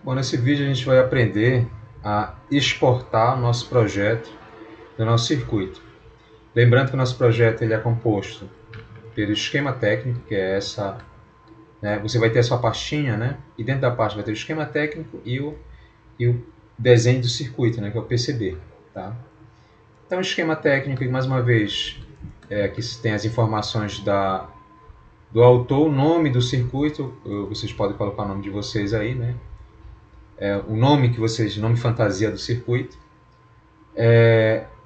Bom, nesse vídeo a gente vai aprender a exportar o nosso projeto do nosso circuito. Lembrando que o nosso projeto ele é composto pelo esquema técnico, que é essa, né, você vai ter a sua pastinha, né, e dentro da pasta vai ter o esquema técnico e o desenho do circuito, né, que é o PCB. Tá? Então, o esquema técnico, mais uma vez, aqui tem as informações do autor, o nome do circuito, vocês podem colocar o nome de vocês aí, né? O nome que vocês, nome fantasia do circuito,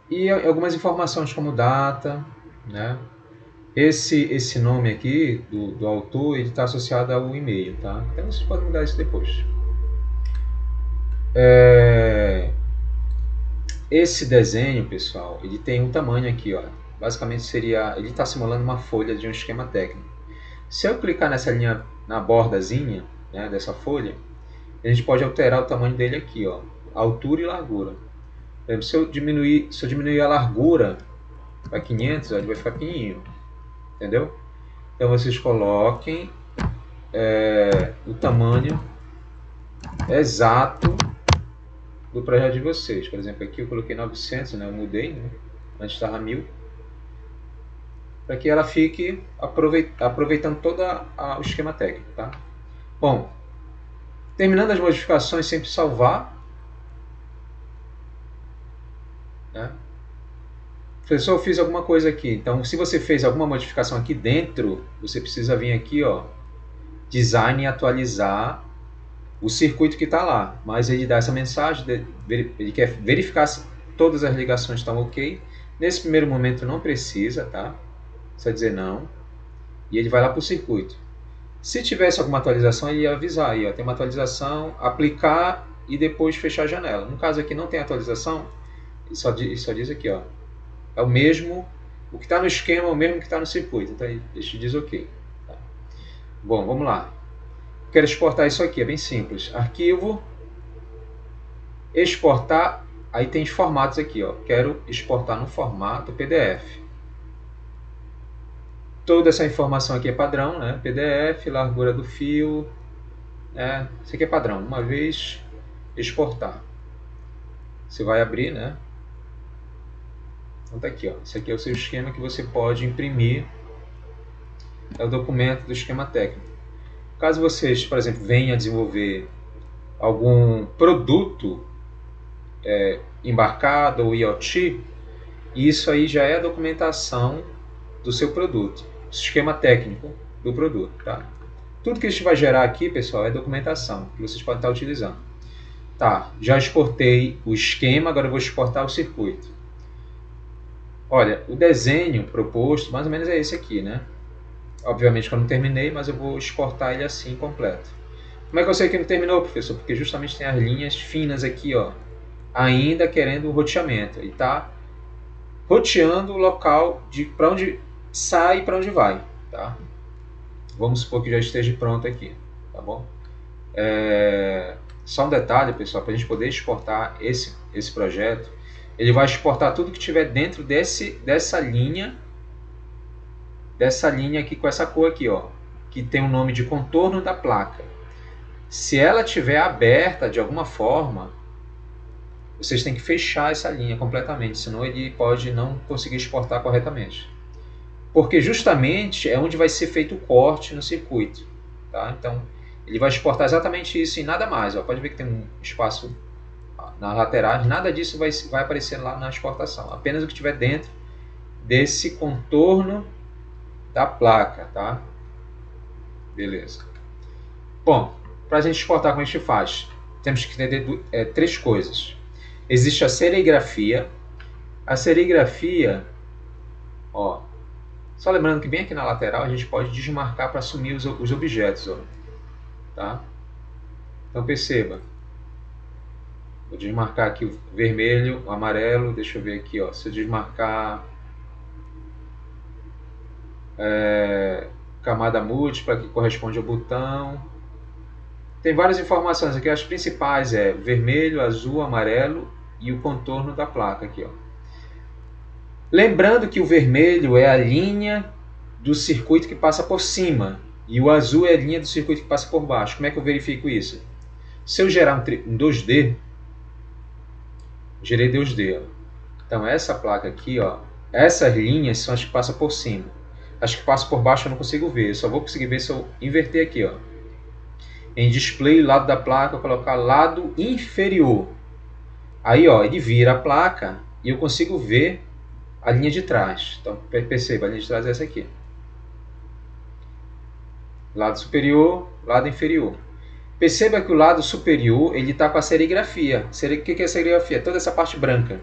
e algumas informações como data, né? Esse nome aqui do autor, ele está associado ao e-mail, tá? Então vocês podem mudar isso depois. Esse desenho, pessoal, ele tem um tamanho aqui, ó. Basicamente seria, ele está simulando uma folha de um esquema técnico. Se eu clicar nessa linha, na bordazinha, né, dessa folha, a gente pode alterar o tamanho dele aqui, ó, altura e largura. Por exemplo, se eu diminuir a largura para 500, ó, ele vai ficar pequenininho, entendeu? Então vocês coloquem o tamanho exato do projeto de vocês. Por exemplo, aqui eu coloquei 900, né? Eu mudei, né? Antes estava 1000, para que ela fique aproveitando todo o esquema técnico, tá? Bom, terminando as modificações, sempre salvar, né? Professor, eu fiz alguma coisa aqui. Então, se você fez alguma modificação aqui dentro, você precisa vir aqui, ó, design e atualizar o circuito que está lá. Mas ele dá essa mensagem, ele quer verificar se todas as ligações estão ok. Nesse primeiro momento não precisa, tá? Só dizer não. E ele vai lá para o circuito. Se tivesse alguma atualização, ele ia avisar aí, ó, tem uma atualização, aplicar e depois fechar a janela. No caso aqui não tem atualização, ele só diz aqui, ó, é o mesmo, o que está no esquema é o mesmo que está no circuito, então ele diz ok. Tá? Bom, vamos lá. Quero exportar isso aqui, é bem simples. Arquivo, exportar, aí tem os formatos aqui, ó. Quero exportar no formato PDF. Toda essa informação aqui é padrão, né? PDF, largura do fio, né? Isso aqui é padrão. Uma vez, exportar. Você vai abrir, né? Então tá aqui, ó. Esse aqui é o seu esquema que você pode imprimir. É o documento do esquema técnico. Caso vocês, por exemplo, venham a desenvolver algum produto embarcado ou IoT, isso aí já é a documentação do seu produto, esquema técnico do produto, tá? Tudo que a gente vai gerar aqui, pessoal, é documentação que vocês podem estar utilizando. Tá, já exportei o esquema, agora eu vou exportar o circuito. Olha, o desenho proposto mais ou menos é esse aqui, né? Obviamente que eu não terminei, mas eu vou exportar ele assim, completo. Como é que eu sei que não terminou, professor? Porque justamente tem as linhas finas aqui, ó, ainda querendo o roteamento. Ele está roteando o local para onde sai e para onde vai, tá? Vamos supor que já esteja pronto aqui, tá bom? Só um detalhe, pessoal, para a gente poder exportar esse projeto, ele vai exportar tudo que tiver dentro dessa linha aqui com essa cor aqui, ó, que tem o nome de contorno da placa. Se ela estiver aberta de alguma forma, vocês têm que fechar essa linha completamente, senão ele pode não conseguir exportar corretamente. Porque justamente é onde vai ser feito o corte no circuito. Tá? Então, ele vai exportar exatamente isso e nada mais. Ó. Pode ver que tem um espaço na lateral, nada disso vai aparecer lá na exportação. Apenas o que estiver dentro desse contorno da placa. Tá? Beleza. Bom, para a gente exportar, como a gente faz? Temos que entender três coisas. Existe a serigrafia. A serigrafia, ó, só lembrando que bem aqui na lateral a gente pode desmarcar para assumir os objetos, ó, tá? Então perceba, vou desmarcar aqui o vermelho, o amarelo, deixa eu ver aqui, ó, se eu desmarcar camada múltipla que corresponde ao botão, tem várias informações aqui, as principais é vermelho, azul, amarelo e o contorno da placa aqui, ó. Lembrando que o vermelho é a linha do circuito que passa por cima e o azul é a linha do circuito que passa por baixo. Como é que eu verifico isso? Se eu gerar um 2D, gerei 2D. Ó. Então essa placa aqui, ó, essas linhas são as que passam por cima. As que passam por baixo eu não consigo ver. Eu só vou conseguir ver se eu inverter aqui, ó. Em display, lado da placa, eu colocar lado inferior. Aí, ó, ele vira a placa e eu consigo ver a linha de trás. Então, perceba, a linha de trás é essa aqui. Lado superior, lado inferior. Perceba que o lado superior ele está com a serigrafia. O que é a serigrafia? Toda essa parte branca,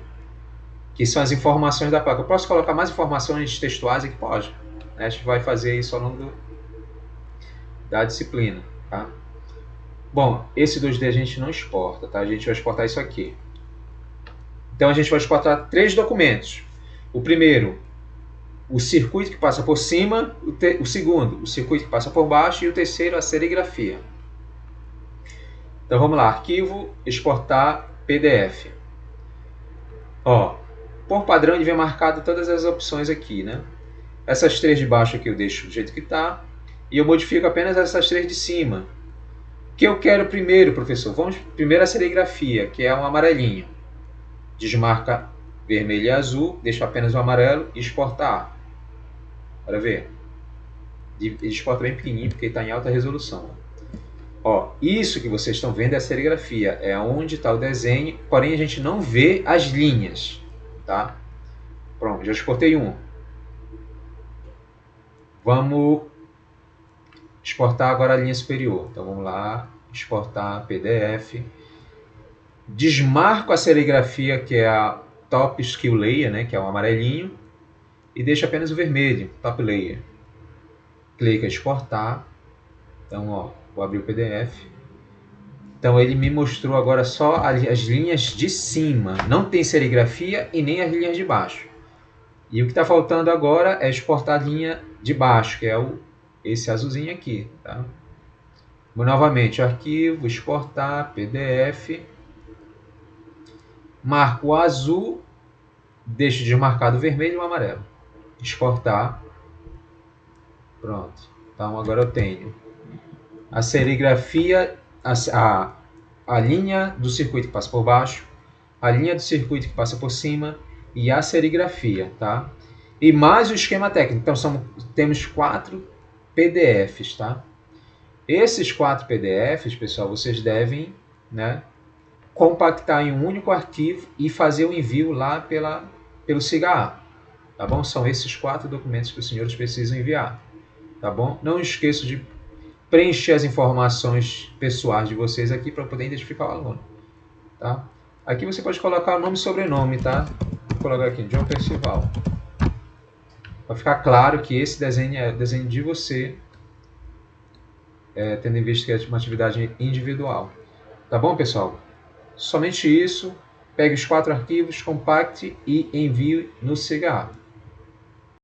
que são as informações da placa. Eu posso colocar mais informações textuais aqui? Pode. A gente vai fazer isso ao longo da disciplina. Tá? Bom, esse 2D a gente não exporta, tá? A gente vai exportar isso aqui. Então a gente vai exportar 3 documentos. O primeiro, o circuito que passa por cima. O segundo, o circuito que passa por baixo. E o terceiro, a serigrafia. Então vamos lá, arquivo, exportar PDF. Ó, por padrão ele vem marcado todas as opções aqui, né? Essas 3 de baixo aqui eu deixo do jeito que está. E eu modifico apenas essas 3 de cima. O que eu quero primeiro, professor? Vamos primeiro a serigrafia, que é um amarelinho. Desmarca vermelho e azul, deixo apenas o amarelo e exportar. Bora ver. Ele exporta bem pequenininho, porque está em alta resolução. Ó, isso que vocês estão vendo é a serigrafia, é onde está o desenho, porém a gente não vê as linhas, tá? Pronto, já exportei um. Vamos exportar agora a linha superior. Então vamos lá, exportar PDF. Desmarco a serigrafia, que é a Top Skill Layer, né, que é o amarelinho, e deixo apenas o vermelho, Top Layer. Clica em exportar. Então, ó, vou abrir o PDF. Então ele me mostrou agora só as linhas de cima. Não tem serigrafia e nem as linhas de baixo. E o que está faltando agora é exportar a linha de baixo, que é esse azulzinho aqui. Tá? Novamente, arquivo, exportar, PDF. Marco o azul, deixo desmarcado o vermelho e o amarelo. Exportar. Pronto. Então agora eu tenho a serigrafia, a linha do circuito que passa por baixo, a linha do circuito que passa por cima e a serigrafia, tá? E mais o esquema técnico. Então temos 4 PDFs, tá? Esses 4 PDFs, pessoal, vocês devem, né, compactar em um único arquivo e fazer o envio lá pelo SIGA, tá bom? São esses 4 documentos que os senhores precisam enviar, tá bom? Não esqueçam de preencher as informações pessoais de vocês aqui para poder identificar o aluno, tá? Aqui você pode colocar o nome e sobrenome, tá? Vou colocar aqui, John Percival. Vai ficar claro que esse desenho é o desenho de você, tendo em vista que é uma atividade individual. Tá bom, pessoal? Somente isso. Pegue os 4 arquivos, compacte e envie no SIGA.